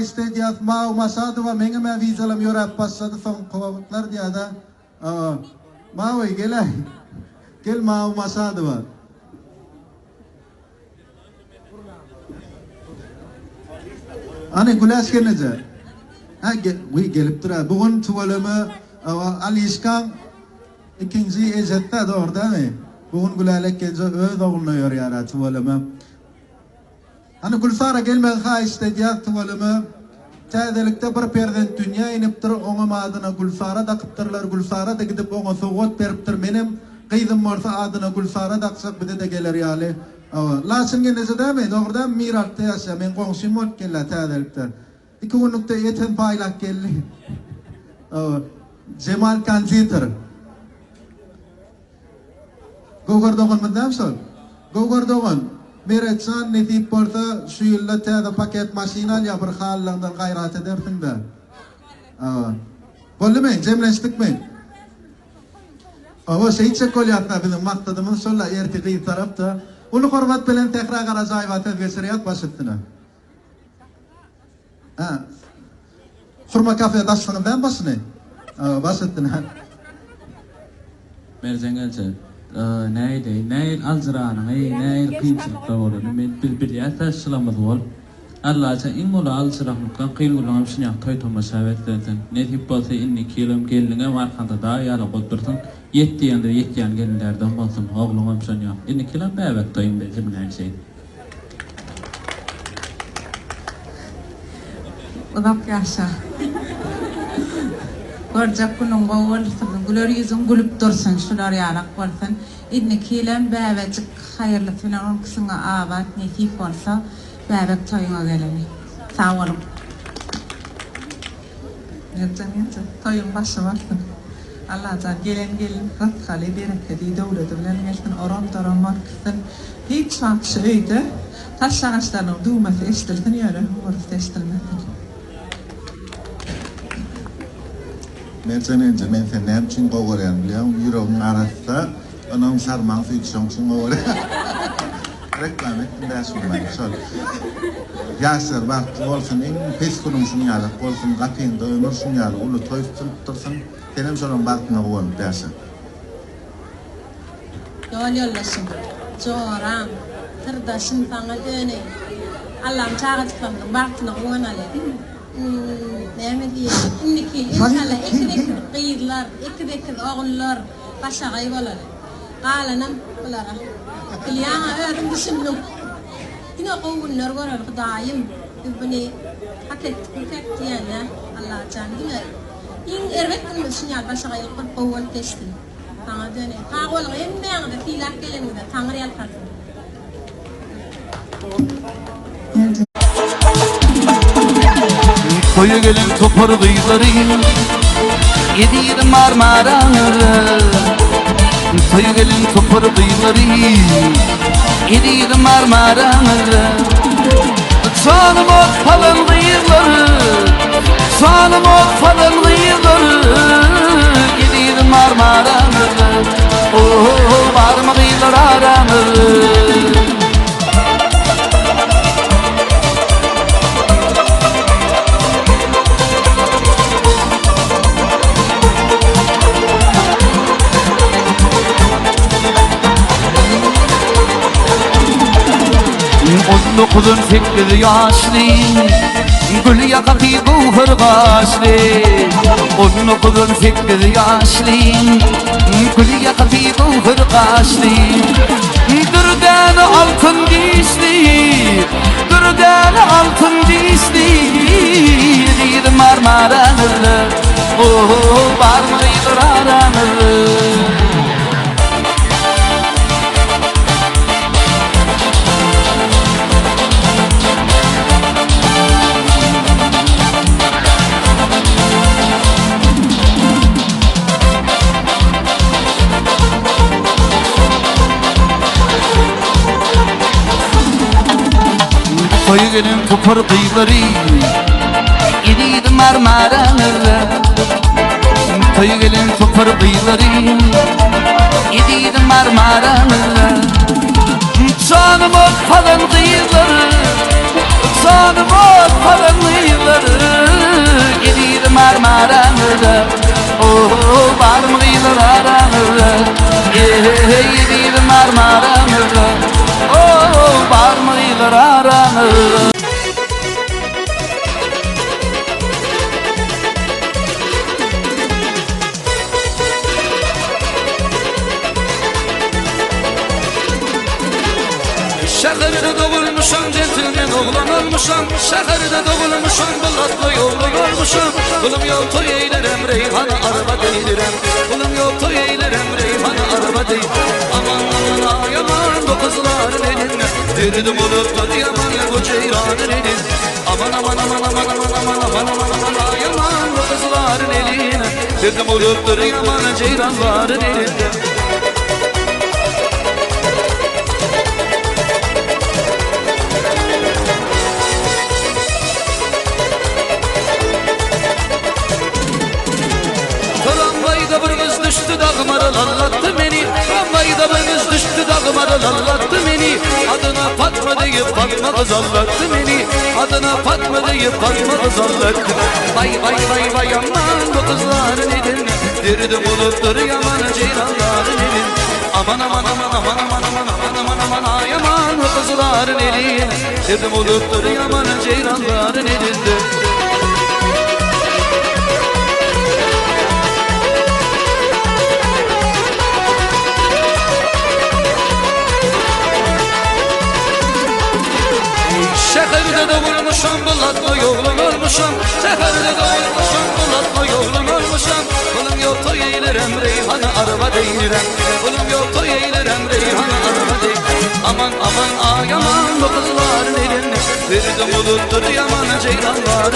işte diye ma masadı var menge me vizalam yora passadı son kovaklar diye da ma gel ma masadı var. Anne gülaş gelnece. Ha gelip tura. Bugün tuvalımı Ali İşkan ikinci ecette doğru değil mi? Bugün gülalek gelse öz oğlunuyor yara tuvalımı. Hani Gülfara gelmez ha işte diye tuvalımı. Çaydelikte bir perden dünya inip dur onun adına Gülfara da kıptırlar Gülfara da gidip ona soğut beriptir benim kıydım varsa adına Gülfara da aksak bir de gelir yali. Lasın gelnece değil mi? Doğruda Mirak'ta yaşa. Men komşum ot gelle çaydelikte. 2 günlükte yeten paylak geldi. Cemal Kanzitir. Gogar doğun mu demsin? Gogar doğun. Meretsan netip porta şu yılda da paket maşinal ya bir hallandan gayret edersin de. Boldu mu? Cemleştik mi? Şey çekol yaptı bizim maktadımız solla ertiqi tarafta. Onu hormat bilen tekrar garajayvat etgesiriyat başıttına. Hurma kafe daşını ben basını. Başıttına. Merzengelce. Neydi alzırana neydi kıyımsızlıkta olur. Bir sılamız var. Allah'a inmola alzırahlıktan kıyılgılan bir şey toy toma şavetlerden. Netip bolsa inni kilom geline var kanda daha yala kodursun. Yettiyen gelinlerden bolsun. Oğlum bir şey yok. İnni kilom bebek toyun bezim her şey. Udak yaşa. Gorjak kunun bağırsın, gülür yüzün gülüp dursun, şular yalak olsun. İdni kilem bebecik hayırlı filan kısına avat netip olsa bebek toyuna geleni. Sağ olun. Yetsen toyun başı varsın. Allah'a gelin rastgele bereketi devleti bilen gelsin oran taran markasın. Hiç şakşı öyle taş ağaçlarının düğmesi estilsin yere orası estilmesin. Men sen nem için gogoren biliyorum. Yüreğin arasında onun sarman fiksiyon için gogoren. Reklam ettim de sunmayın. Yasir bak olsun en pes kunum sunyalık olsun kapıyında ömür sunyalık ulu toy tuttursun. Benim sorun bakma oğlum dersin. Yollasın. Çoğuran. Tırdaşın bana döne. Allah'ım çağırt kaldım. Bakma oğlum ale. Neyme diye. İnniki inşallah ekidekir kıyırlar. Ekidekir oğullar. Başa kaybolar. Kalanım bulara. Kıliyana öğren düşündüm. Yine kovunlar var daim. Beni hak diyen ya. Allah canına. İn erbekin düşünüyor başa kayıp kovul testin. Bana döne. Kavul en de filak gelin de tanrı yalpar. Koyu gelin topar kıyıları Yediğir marmaranır Koyu gelin topar kıyıları Yediğir marmaranır Canım ot falan kıyıları Canım ot falan kıyıları Yediğir marmaranır Oh var mı kıyılar aranır Dokuzun 8 yaşlı Gül yakatı bu hırgaçlı 19'un 8 yaşlı Gül yakatı bu hırgaçlı Dürden altın dişli Dürden altın dişli Yediğir marmaranır Oh var mıydır aranır Koyu gelin topar kıyıları Yediğir marmaranır Koyu gelin topar kıyıları Yediğir marmaranır Canım ot falan kıyıları Canım ot falan kıyıları hey bir marmaranı oh barmıylar aranı Şehirde doğulmuşam, centilmen oğlan olmuşam. Şehirde doğulmuşam, bulatlı yolun olmuşam. Kulum yok toy eylerem, reyhanı araba değilirem. Kulum yok toy eylerem, reyhanı araba değil. Aman aman ay aman, bu kızların eline. Derdim oluptur yaman, bu ceyranın elin. Aman aman aman aman aman aman aman aman aman ay aman, bu kızların eline. Derdim oluptur yaman, ceyranların elinde. Tramvayda bir kız düştü dağıma lallattı beni. Tramvayda bir kız düştü dağıma lallattı beni. Adına Fatma deyip Fatma kız allattı beni. Adına Fatma deyip Fatma kız allattı. Vay vay vay vay aman bu kızların elinde. Derdim oluptur yaman ceylanların elinde. Aman aman aman aman aman aman aman aman aman ay aman bu kızların elinde. Derdim oluptur yaman ceylanların elinde. Şehirde doğulmuşam, bulatlı yolun olmuşam. Şehirde doğulmuşam, bulatlı yolun olmuşam. Kulum yok toy eylerem, reyhanı araba değilirem. Kulum yok toy eylerem, reyhanı araba değil. Aman aman ay aman bu kızların elinde. Derdim oluptur yaman ceylanlar.